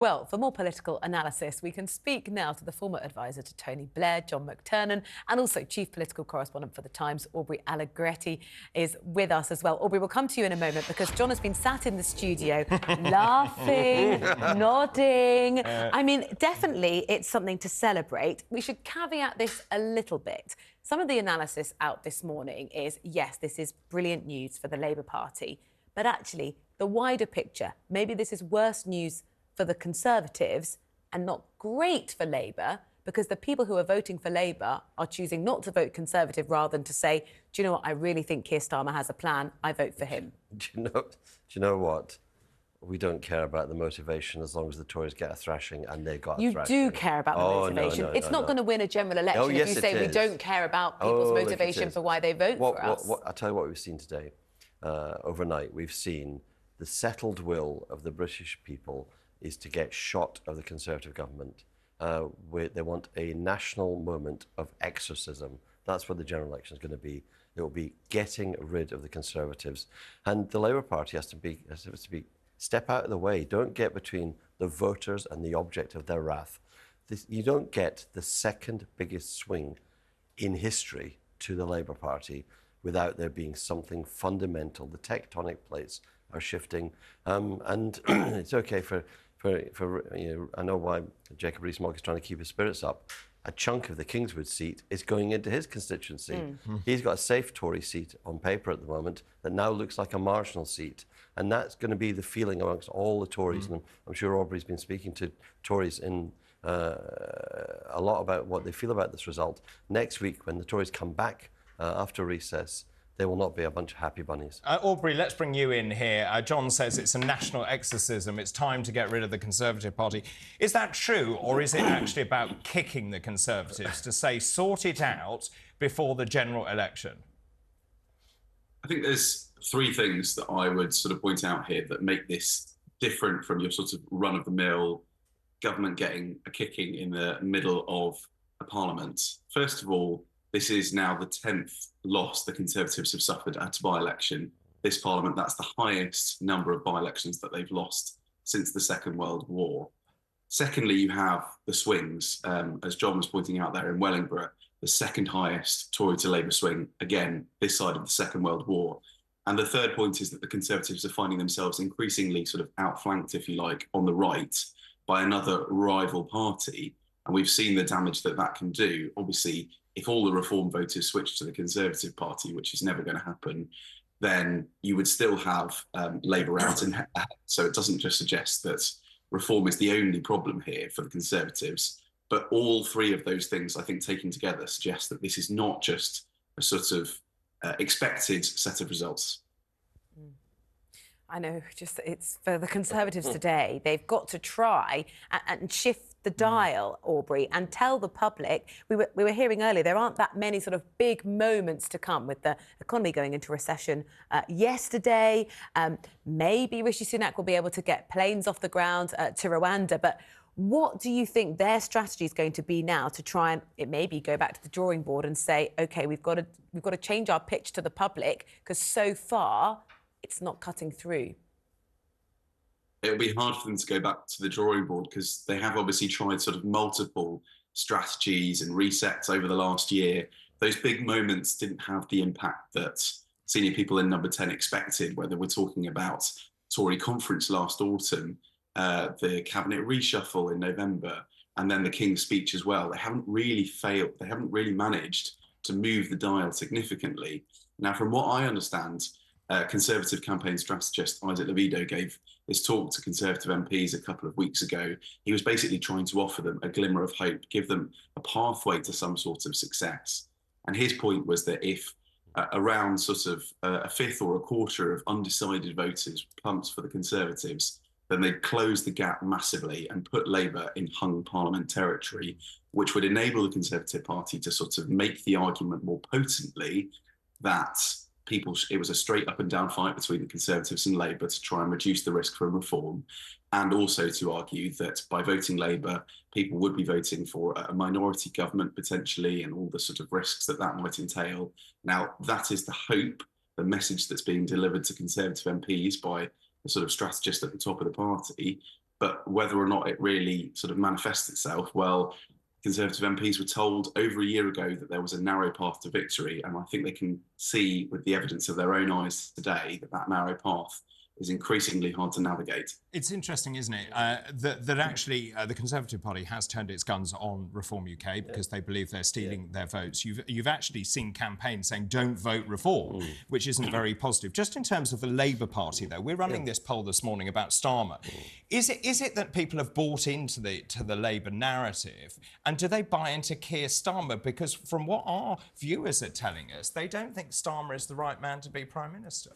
Well, for more political analysis, we can speak now to the former advisor to Tony Blair, John McTernan, and also chief political correspondent for The Times, Aubrey Allegretti, is with us as well. Aubrey, we'll come to you in a moment because John has been sat in the studio laughing, nodding. I mean, definitely it's something to celebrate. We should caveat this a little bit. Some of the analysis out this morning is, yes, this is brilliant news for the Labour Party, but actually the wider picture, maybe this is worse news for the Conservatives and not great for Labour, because the people who are voting for Labour are choosing not to vote Conservative rather than to say, do you know what, I really think Kier Starmer has a plan, I vote for him. Do you know what? We don't care about the motivation as long as the Tories get a thrashing, and they got a thrashing. You do care about the motivation. It's not going to win a general election if you say we don't care about people's motivation for why they vote for us. I'll tell you what we've seen today. Overnight, we've seen the settled will of the British people is to get shot of the Conservative government. They want a national moment of exorcism. That's what the general election is going to be. It will be getting rid of the Conservatives. And the Labour Party has to be step out of the way. Don't get between the voters and the object of their wrath. You don't get the second biggest swing in history to the Labour Party without there being something fundamental. The tectonic plates are shifting. And it's okay for I know why Jacob Rees-Mogg is trying to keep his spirits up. A chunk of the Kingswood seat is going into his constituency. He's got a safe Tory seat on paper at the moment that now looks like a marginal seat. And that's going to be the feeling amongst all the Tories. And I'm sure Aubrey's been speaking to Tories in a lot about what they feel about this result. Next week, when the Tories come back after recess, there will not be a bunch of happy bunnies. Aubrey, let's bring you in here. John says it's a national exorcism. It's time to get rid of the Conservative Party. Is that true, or is it actually about kicking the Conservatives to say, sort it out before the general election? I think there's three things that I would sort of point out here that make this different from your sort of run-of-the-mill government getting a kicking in the middle of a parliament. First of all, this is now the 10th loss the Conservatives have suffered at a by-election. This Parliament, that's the highest number of by-elections that they've lost since the Second World War. Secondly, you have the swings, as John was pointing out there in Wellingborough, the second highest Tory to Labour swing, again, this side of the Second World War. And the third point is that the Conservatives are finding themselves increasingly sort of outflanked, if you like, on the right by another rival party. And we've seen the damage that that can do. Obviously, if all the Reform voters switch to the Conservative Party, which is never going to happen, then you would still have Labour out. And so it doesn't just suggest that Reform is the only problem here for the Conservatives, but all three of those things, I think, taken together, suggest that this is not just a sort of expected set of results. I know, just it's for the Conservatives today, they've got to try and shift the dial, Aubrey, and tell the public. We were hearing earlier, there aren't that many sort of big moments to come with the economy going into recession yesterday. Maybe Rishi Sunak will be able to get planes off the ground to Rwanda, but what do you think their strategy is going to be now to try and it maybe go back to the drawing board and say, OK, we've got to change our pitch to the public because so far it's not cutting through? It'll be hard for them to go back to the drawing board because they have obviously tried sort of multiple strategies and resets over the last year. Those big moments didn't have the impact that senior people in Number 10 expected, whether we're talking about Tory conference last autumn, the cabinet reshuffle in November, and then the King's speech as well. They haven't really failed. They haven't really managed to move the dial significantly. Now, from what I understand, Conservative campaign strategist Isaac Levido gave this talk to Conservative MPs a couple of weeks ago. He was basically trying to offer them a glimmer of hope, give them a pathway to some sort of success. And his point was that if around sort of a fifth or a quarter of undecided voters pumped for the Conservatives, then they'd close the gap massively and put Labour in hung Parliament territory, which would enable the Conservative Party to sort of make the argument more potently that it was a straight up and down fight between the Conservatives and Labour to try and reduce the risk from reform, and also to argue that by voting Labour, people would be voting for a minority government potentially and all the sort of risks that that might entail. Now, that is the hope, the message that's being delivered to Conservative MPs by the sort of strategist at the top of the party. But whether or not it really sort of manifests itself, well, Conservative MPs were told over a year ago that there was a narrow path to victory, and I think they can see with the evidence of their own eyes today that that narrow path is increasingly hard to navigate. It's interesting, isn't it, that actually the Conservative Party has turned its guns on Reform UK because they believe they're stealing their votes. You've actually seen campaigns saying don't vote Reform, which isn't very positive. Just in terms of the Labour Party, though, we're running this poll this morning about Starmer. Is it that people have bought into the Labour narrative, and do they buy into Kier Starmer? Because from what our viewers are telling us, they don't think Starmer is the right man to be Prime Minister.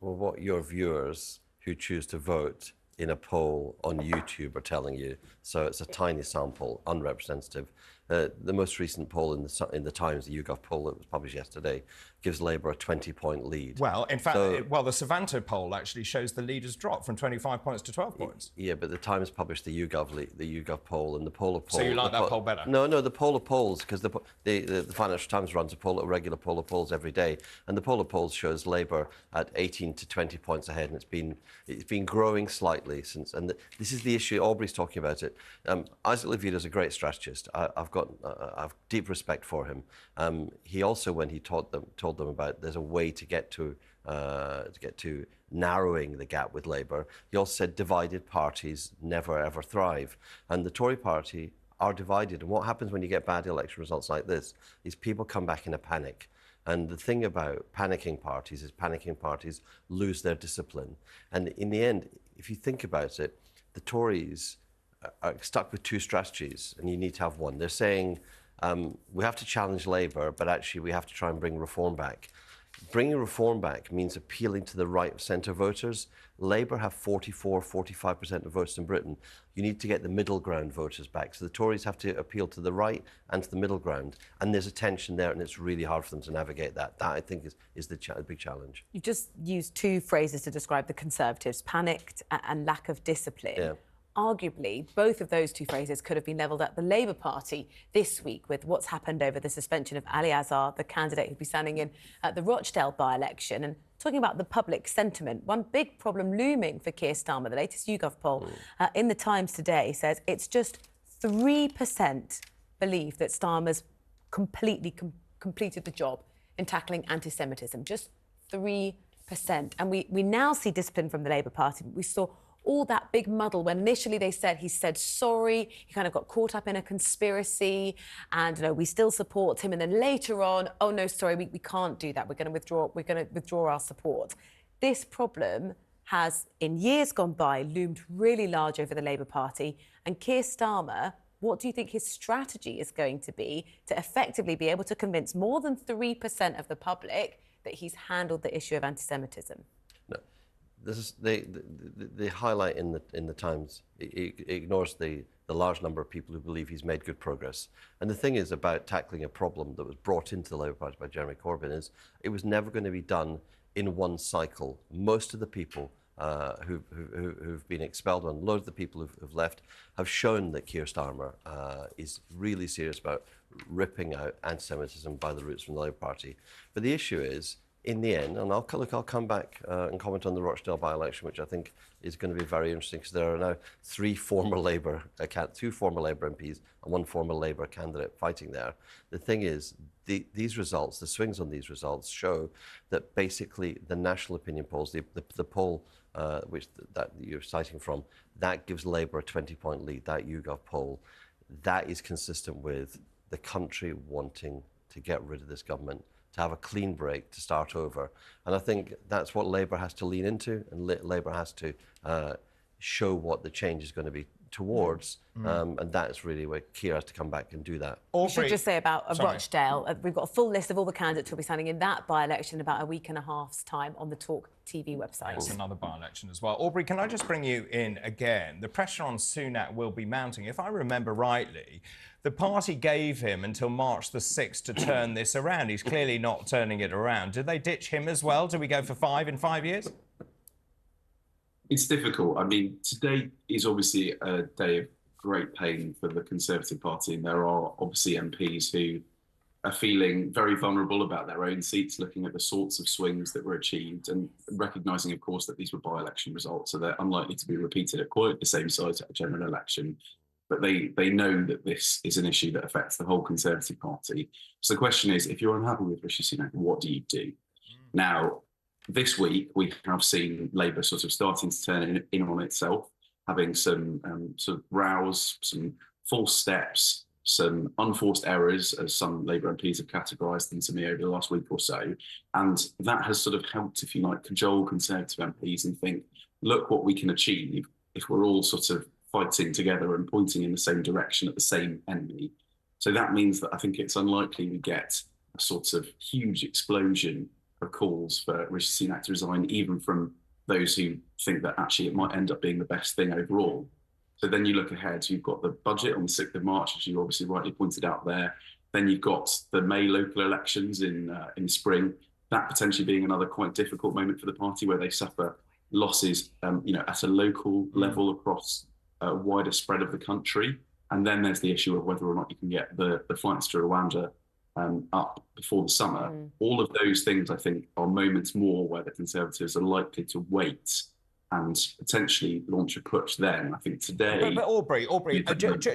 Well, what your viewers who choose to vote in a poll on YouTube are telling you, so it's a tiny sample, unrepresentative. The most recent poll in the Times, the YouGov poll that was published yesterday, gives Labour a 20-point lead. Well, in fact, the Savanto poll actually shows the leaders drop from 25 points to 12 points. Yeah, but the Times published the YouGov poll, and the poll of polls... So you like that poll better? No, the poll of polls, because the Financial Times runs a regular poll of polls every day, and the poll of polls shows Labour at 18 to 20 points ahead, and it's been growing slightly since. And this is the issue. Aubrey's talking about it. Isaac Levine is a great strategist. I've deep respect for him. He also, when he told them about there's a way to get to narrowing the gap with Labour, he also said divided parties never ever thrive, and the Tory party are divided. And what happens when you get bad election results like this is people come back in a panic. And the thing about panicking parties lose their discipline. And in the end, if you think about it, the Tories are stuck with two strategies, and you need to have one. They're saying we have to challenge Labour, but actually we have to try and bring reform back. Bringing reform back means appealing to the right of centre voters. Labour have 44-45% of votes in Britain. You need to get the middle ground voters back. So the Tories have to appeal to the right and to the middle ground. And there's a tension there, and it's really hard for them to navigate that. That, I think, is the big challenge. You just used two phrases to describe the Conservatives, panicked and lack of discipline. Yeah. Arguably, both of those two phrases could have been levelled at the Labour Party this week with what's happened over the suspension of Ali Azhar, the candidate who'd be standing in at the Rochdale by-election. And talking about the public sentiment, one big problem looming for Kier Starmer, the latest YouGov poll in the Times today says it's just 3% believe that Starmer's completely completed the job in tackling anti-Semitism. Just 3%. And we now see discipline from the Labour Party. We saw all that big muddle when initially they said he said sorry, he kind of got caught up in a conspiracy, and we still support him, and then later on, oh no, sorry, we can't do that. We're going to withdraw our support. This problem has, in years gone by, loomed really large over the Labour Party. And Kier Starmer, what do you think his strategy is going to be to effectively be able to convince more than 3% of the public that he's handled the issue of anti-Semitism? This is the highlight in the Times. It ignores the large number of people who believe he's made good progress. And the thing is about tackling a problem that was brought into the Labour Party by Jeremy Corbyn is it was never going to be done in one cycle. Most of the people who've been expelled, and loads of the people who've left, have shown that Kier Starmer is really serious about ripping out anti-Semitism by the roots from the Labour Party. But the issue is, in the end, and I'll come back and comment on the Rochdale by-election, which I think is going to be very interesting, because there are now two former Labour MPs and one former Labour candidate fighting there. The thing is, these results, the swings on these results, show that basically the national opinion polls, the poll that you're citing from, that gives Labour a 20-point lead. That YouGov poll, that is consistent with the country wanting to get rid of this government, to have a clean break, to start over. And I think that's what Labour has to lean into, and Labour has to show what the change is going to be towards, and that's really where Kier has to come back and do that. We should just say about Rochdale, we've got a full list of all the candidates who'll be standing in that by-election in about a week and a half's time on the TalkTV website. It's another by-election as well. Aubrey, can I just bring you in again? The pressure on Sunak will be mounting. If I remember rightly, the party gave him until March the 6th to turn this around. He's clearly not turning it around. Did they ditch him as well? Do we go for 5 in 5 years? It's difficult. I mean, today is obviously a day of great pain for the Conservative Party, and there are obviously MPs who are feeling very vulnerable about their own seats, looking at the sorts of swings that were achieved and recognising, of course, that these were by-election results, so they're unlikely to be repeated at quite the same size at a general election. But they know that this is an issue that affects the whole Conservative Party. So the question is, if you're unhappy with Rishi Sunak, what do you do? Now, this week, we have seen Labour sort of starting to turn in on itself, having some sort of rows, some false steps, some unforced errors, as some Labour MPs have categorised them to me over the last week or so. And that has sort of helped, if you like, cajole Conservative MPs and think, look what we can achieve if we're all sort of fighting together and pointing in the same direction at the same enemy. So that means that I think it's unlikely we get a sort of huge explosion of calls for Rishi Sunak to resign, even from those who think that actually it might end up being the best thing overall. So then you look ahead, you've got the budget on the 6th of March, as you obviously rightly pointed out there. Then you've got the May local elections in spring, that potentially being another quite difficult moment for the party where they suffer losses at a local level across a wider spread of the country. And then there's the issue of whether or not you can get the flights to Rwanda up before the summer. All of those things, I think, are moments more where the Conservatives are likely to wait and potentially launch a push then. I think today... But Aubrey,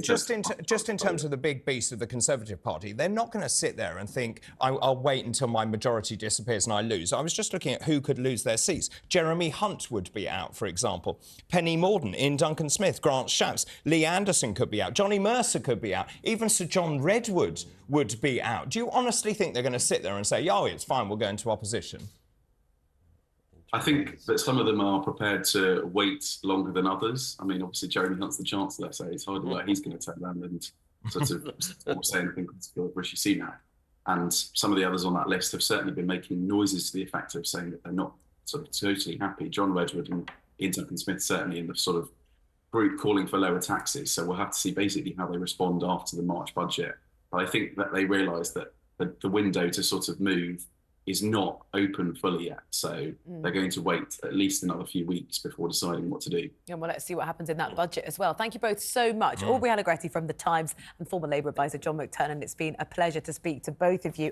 just in terms of the big beast of the Conservative Party, they're not going to sit there and think, I'll wait until my majority disappears and I lose. I was just looking at who could lose their seats. Jeremy Hunt would be out, for example. Penny Mordaunt, Ian Duncan Smith, Grant Shapps, Lee Anderson could be out, Johnny Mercer could be out, even Sir John Redwood would be out. Do you honestly think they're going to sit there and say, oh, it's fine, we'll go into opposition? I think that some of them are prepared to wait longer than others. I mean, obviously, Jeremy Hunt's the Chancellor, so it's hardly like he's going to turn around and sort of say anything critical of Rishi Sunak. And some of the others on that list have certainly been making noises to the effect of saying that they're not sort of totally happy. John Redwood and Ian Duncan Smith certainly in the sort of group calling for lower taxes. So we'll have to see basically how they respond after the March budget. But I think that they realise that the window to sort of move is not open fully yet. So they're going to wait at least another few weeks before deciding what to do. And well, let's see what happens in that budget as well. Thank you both so much. Aubrey Allegretti from The Times and former Labour advisor John McTernan. It's been a pleasure to speak to both of you.